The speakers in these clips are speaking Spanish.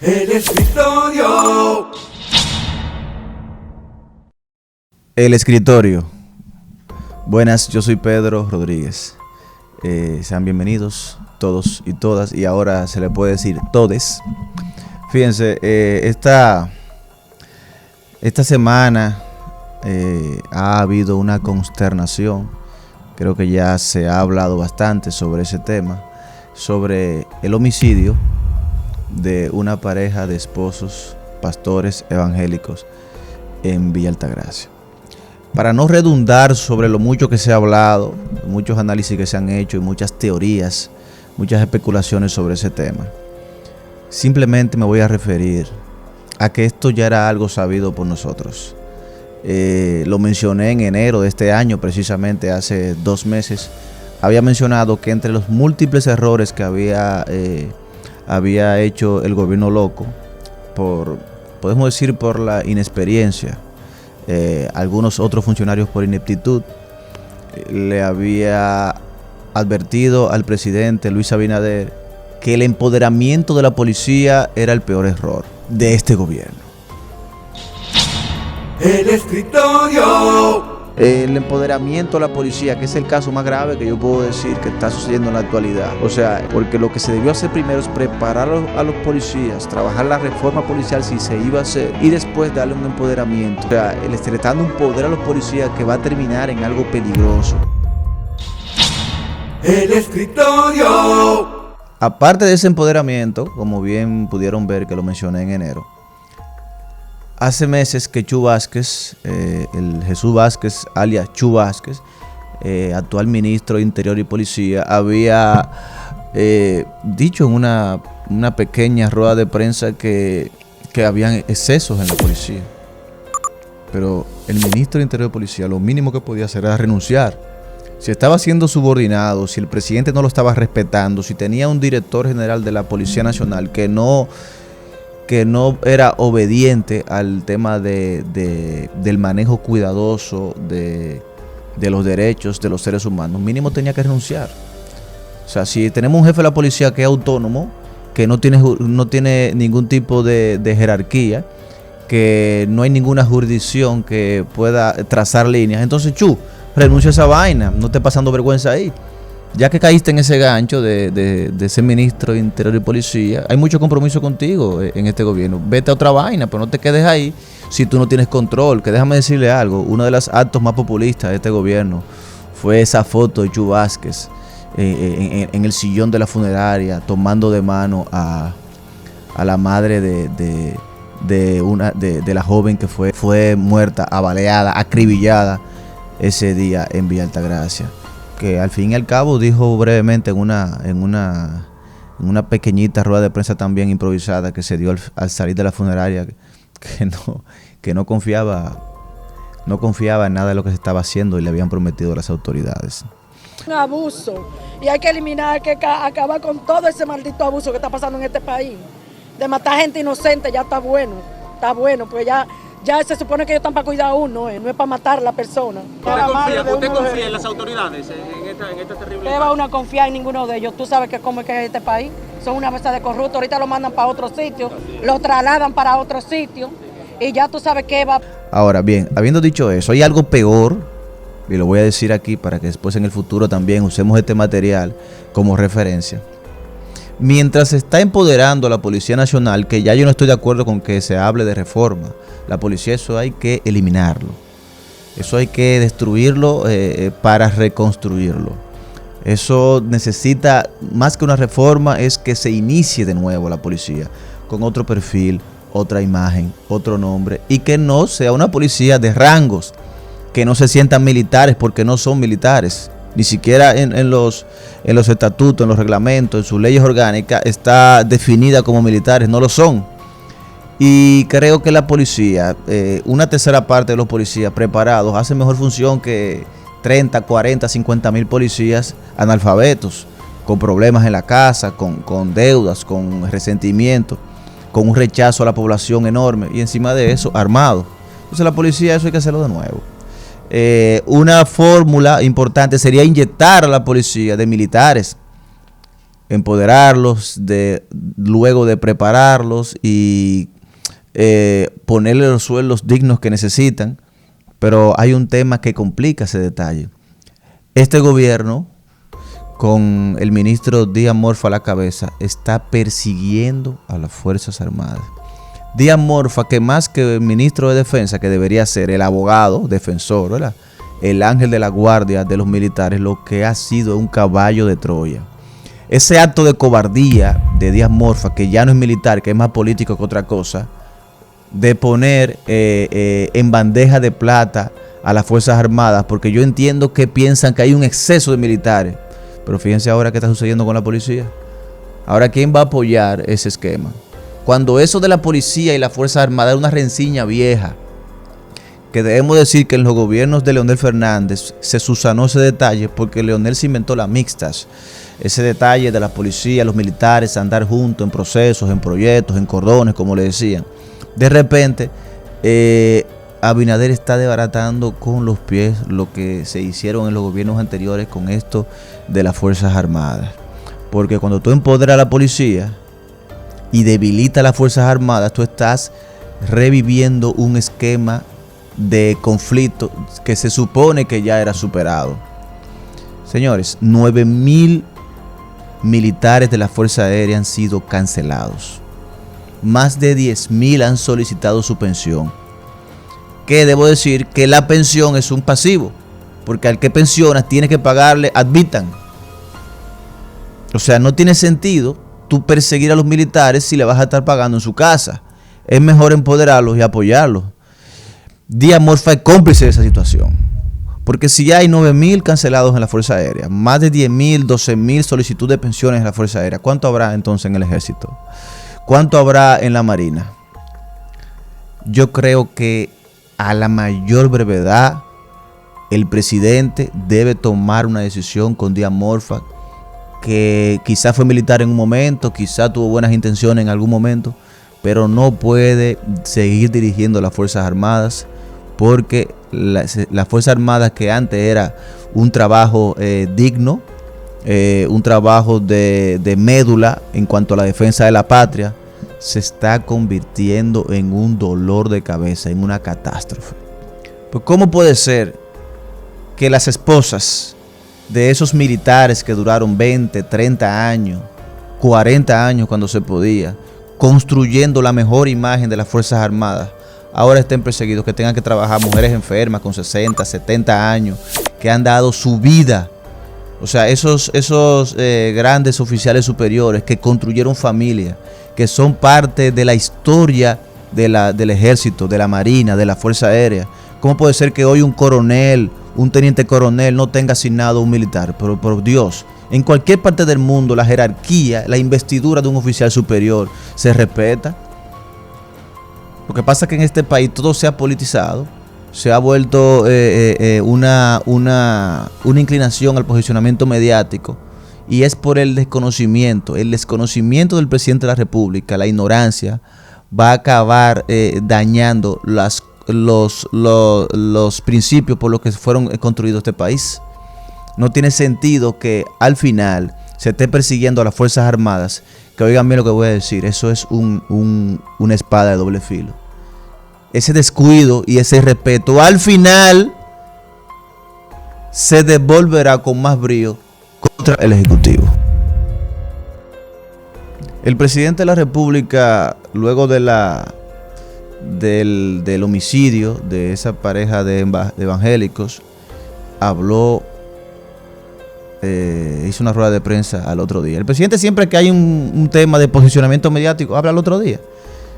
El escritorio. El escritorio. Buenas, yo soy Pedro Rodríguez. Sean bienvenidos todos y todas, y ahora se le puede decir todes. Fíjense, esta semana ha habido una consternación. Creo que ya se ha hablado bastante sobre ese tema, sobre el homicidio de una pareja de esposos pastores evangélicos en Villa Altagracia. Para no redundar sobre lo mucho que se ha hablado, muchos análisis que se han hecho y muchas teorías, muchas especulaciones sobre ese tema, simplemente me voy a referir a que esto ya era algo sabido por nosotros. Lo mencioné en enero de este año, precisamente hace 2 meses. Había mencionado que entre los múltiples errores que había hecho el gobierno loco, podemos decir por la inexperiencia, algunos otros funcionarios por ineptitud, le había advertido al presidente Luis Abinader que el empoderamiento de la policía era el peor error de este gobierno. El escritorio. El empoderamiento de la policía, que es el caso más grave que yo puedo decir que está sucediendo en la actualidad. O sea, porque lo que se debió hacer primero es preparar a los policías, trabajar la reforma policial si se iba a hacer, y después darle un empoderamiento. O sea, le está dando un poder a los policías que va a terminar en algo peligroso. El escritorio. Aparte de ese empoderamiento, como bien pudieron ver que lo mencioné en enero, hace meses que Chu Vázquez, el Jesús Vázquez, alias Chu Vázquez, actual ministro de Interior y Policía, había dicho en una pequeña rueda de prensa que habían excesos en la policía. Pero el ministro de Interior y Policía lo mínimo que podía hacer era renunciar. Si estaba siendo subordinado, si el presidente no lo estaba respetando, si tenía un director general de la Policía Nacional que no era obediente al tema del manejo cuidadoso de los derechos de los seres humanos, mínimo tenía que renunciar. O sea, si tenemos un jefe de la policía que es autónomo, que no tiene ningún tipo de jerarquía, que no hay ninguna jurisdicción que pueda trazar líneas, entonces renuncia a esa vaina, no estés pasando vergüenza ahí. Ya que caíste en ese gancho de ser ministro de Interior y Policía, hay mucho compromiso contigo en este gobierno. Vete a otra vaina, pero no te quedes ahí si tú no tienes control. Que déjame decirle algo, uno de los actos más populistas de este gobierno fue esa foto de Chu Vázquez en el sillón de la funeraria, tomando de mano a la madre de la joven que fue muerta, abaleada, acribillada ese día en Villa Altagracia. Que al fin y al cabo dijo brevemente en una pequeñita rueda de prensa también improvisada que se dio al salir de la funeraria, que no confiaba en nada de lo que se estaba haciendo y le habían prometido a las autoridades. Un abuso, y hay que eliminar, hay que acabar con todo ese maldito abuso que está pasando en este país. De matar gente inocente ya está bueno, pues ya se supone que ellos están para cuidar a uno, no es para matar a la persona. ¿Usted confía en las autoridades en esta terrible? ¿Usted va a confiar en ninguno de ellos? Tú sabes que cómo es que es este país. Son una mesa de corruptos, ahorita lo mandan para otro sitio, lo trasladan para otro sitio y ya tú sabes qué va. Ahora bien, habiendo dicho eso, hay algo peor, y lo voy a decir aquí para que después en el futuro también usemos este material como referencia. Mientras se está empoderando a la Policía Nacional, que ya yo no estoy de acuerdo con que se hable de reforma, la policía, eso hay que eliminarlo, eso hay que destruirlo para reconstruirlo. Eso necesita, más que una reforma, es que se inicie de nuevo la policía, con otro perfil, otra imagen, otro nombre, y que no sea una policía de rangos, que no se sientan militares porque no son militares. Ni siquiera en los estatutos, en los reglamentos, en sus leyes orgánicas está definida como militares, no lo son. Y creo que la policía, una tercera parte de los policías preparados, hace mejor función que 30, 40, 50 mil policías analfabetos, con problemas en la casa, con deudas, con resentimiento, con un rechazo a la población enorme, y encima de eso, armados. Entonces la policía, eso hay que hacerlo de nuevo. Una fórmula importante sería inyectar a la policía de militares empoderarlos, luego de prepararlos y ponerle los sueldos dignos que necesitan. Pero hay un tema que complica ese detalle. Este gobierno, con el ministro Díaz Morfa a la cabeza, está persiguiendo a las Fuerzas Armadas. Díaz Morfa, que más que el ministro de Defensa, que debería ser el abogado, defensor, ¿verdad?, el ángel de la guardia de los militares, lo que ha sido un caballo de Troya. Ese acto de cobardía de Díaz Morfa, que ya no es militar, que es más político que otra cosa, de poner en bandeja de plata a las Fuerzas Armadas, porque yo entiendo que piensan que hay un exceso de militares, pero fíjense ahora qué está sucediendo con la policía. Ahora, ¿quién va a apoyar ese esquema? Cuando eso de la policía y las Fuerzas Armadas es una rencilla vieja, que debemos decir que en los gobiernos de Leonel Fernández se subsanó ese detalle, porque Leonel se inventó las mixtas. Ese detalle de la policía, los militares, andar juntos en procesos, en proyectos, en cordones, como le decían. De repente, Abinader está desbaratando con los pies lo que se hicieron en los gobiernos anteriores con esto de las Fuerzas Armadas. Porque cuando tú empoderas a la policía y debilitas a las Fuerzas Armadas, tú estás reviviendo un esquema de conflicto que se supone que ya era superado. Señores, 9,000 militares de la Fuerza Aérea han sido cancelados. Más de 10,000 han solicitado su pensión. Que debo decir que la pensión es un pasivo, porque al que pensionas tienes que pagarle ad vitam. O sea, no tiene sentido tú perseguir a los militares si le vas a estar pagando en su casa. Es mejor empoderarlos y apoyarlos. Díaz Morfa es cómplice de esa situación, porque si ya hay 9,000 cancelados en la Fuerza Aérea, más de 10,000, 12,000 solicitudes de pensiones en la Fuerza Aérea, ¿cuánto habrá entonces en el Ejército? ¿Cuánto habrá en la Marina? Yo creo que a la mayor brevedad el presidente debe tomar una decisión con Díaz Morfa, que quizá fue militar en un momento, quizá tuvo buenas intenciones en algún momento, pero no puede seguir dirigiendo las Fuerzas Armadas, porque las Fuerzas Armadas, que antes era un trabajo digno, un trabajo de médula en cuanto a la defensa de la patria, se está convirtiendo en un dolor de cabeza, en una catástrofe. Pues ¿cómo puede ser que las esposas de esos militares que duraron 20, 30 años, 40 años cuando se podía, construyendo la mejor imagen de las Fuerzas Armadas, ahora estén perseguidos, que tengan que trabajar mujeres enfermas con 60, 70 años, que han dado su vida? O sea, esos grandes oficiales superiores que construyeron familia, que son parte de la historia del Ejército, de la Marina, de la Fuerza Aérea. ¿Cómo puede ser que hoy un coronel, un teniente coronel no tenga asignado un militar? Pero por Dios, en cualquier parte del mundo la jerarquía, la investidura de un oficial superior se respeta. Lo que pasa es que en este país todo se ha politizado, se ha vuelto una inclinación al posicionamiento mediático, y es por el desconocimiento del presidente de la República, la ignorancia, va a acabar dañando los principios por los que fueron construidos este país. No tiene sentido que al final se esté persiguiendo a las Fuerzas Armadas, que oigan bien lo que voy a decir, eso es una espada de doble filo. Ese descuido y ese respeto al final se devolverá con más brío contra el Ejecutivo. El presidente de la República, luego del homicidio de esa pareja de evangélicos, habló, hizo una rueda de prensa al otro día. El presidente, siempre que hay un tema de posicionamiento mediático, habla al otro día.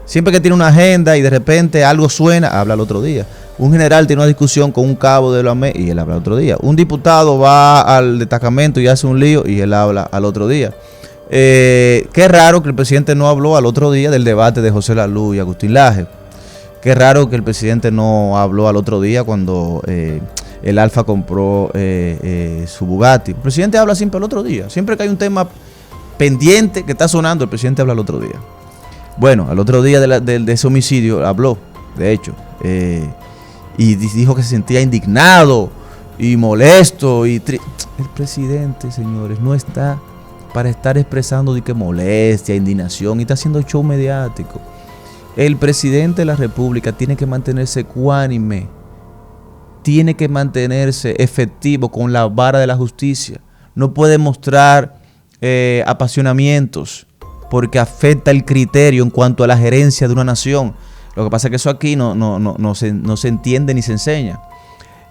Siempre que tiene una agenda y de repente algo suena, habla al otro día. Un general tiene una discusión con un cabo de la AME y él habla al otro día. Un diputado va al destacamento y hace un lío y él habla al otro día. Qué raro que el presidente no habló al otro día del debate de José Lalú y Agustín Laje. Qué raro que el presidente no habló al otro día cuando el Alfa compró su Bugatti. El presidente habla siempre al otro día. Siempre que hay un tema pendiente que está sonando, el presidente habla al otro día. Bueno, al otro día de ese homicidio habló, de hecho, y dijo que se sentía indignado y molesto. El presidente, señores, no está para estar expresando de que molestia, indignación y está haciendo show mediático. El presidente de la República tiene que mantenerse ecuánime, tiene que mantenerse efectivo con la vara de la justicia. No puede mostrar apasionamientos porque afecta el criterio en cuanto a la gerencia de una nación. Lo que pasa es que eso aquí no se entiende ni se enseña.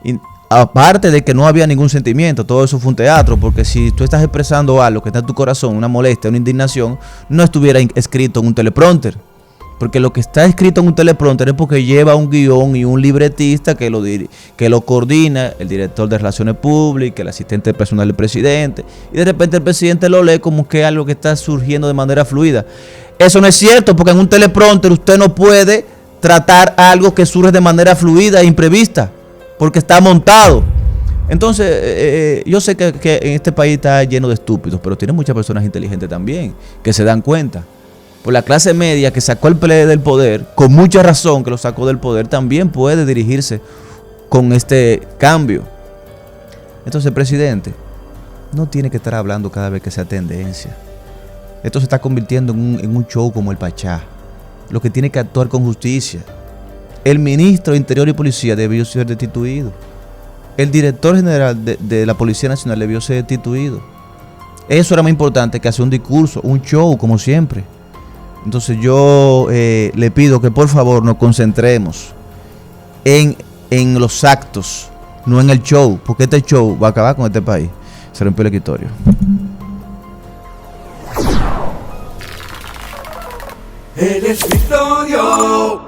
Y aparte de que no había ningún sentimiento, todo eso fue un teatro, porque si tú estás expresando algo que está en tu corazón, una molestia, una indignación, no estuviera escrito en un teleprompter. Porque lo que está escrito en un teleprompter es porque lleva un guión y un libretista que lo coordina, el director de Relaciones Públicas, el asistente personal del presidente, y de repente el presidente lo lee como que es algo que está surgiendo de manera fluida. Eso no es cierto, porque en un teleprompter usted no puede tratar algo que surge de manera fluida e imprevista, porque está montado. Entonces, yo sé que en este país está lleno de estúpidos, pero tiene muchas personas inteligentes también, que se dan cuenta. Por la clase media que sacó el PLD del poder, con mucha razón que lo sacó del poder, también puede dirigirse con este cambio. Entonces, presidente, no tiene que estar hablando cada vez que sea tendencia. Esto se está convirtiendo en un show como el Pachá. Lo que tiene que actuar con justicia. El ministro de Interior y Policía debió ser destituido. El director general de la Policía Nacional debió ser destituido. Eso era más importante que hacer un discurso, un show como siempre. Entonces yo le pido que por favor nos concentremos en los actos, no en el show, porque este show va a acabar con este país. Se rompió el escritorio. El escritorio.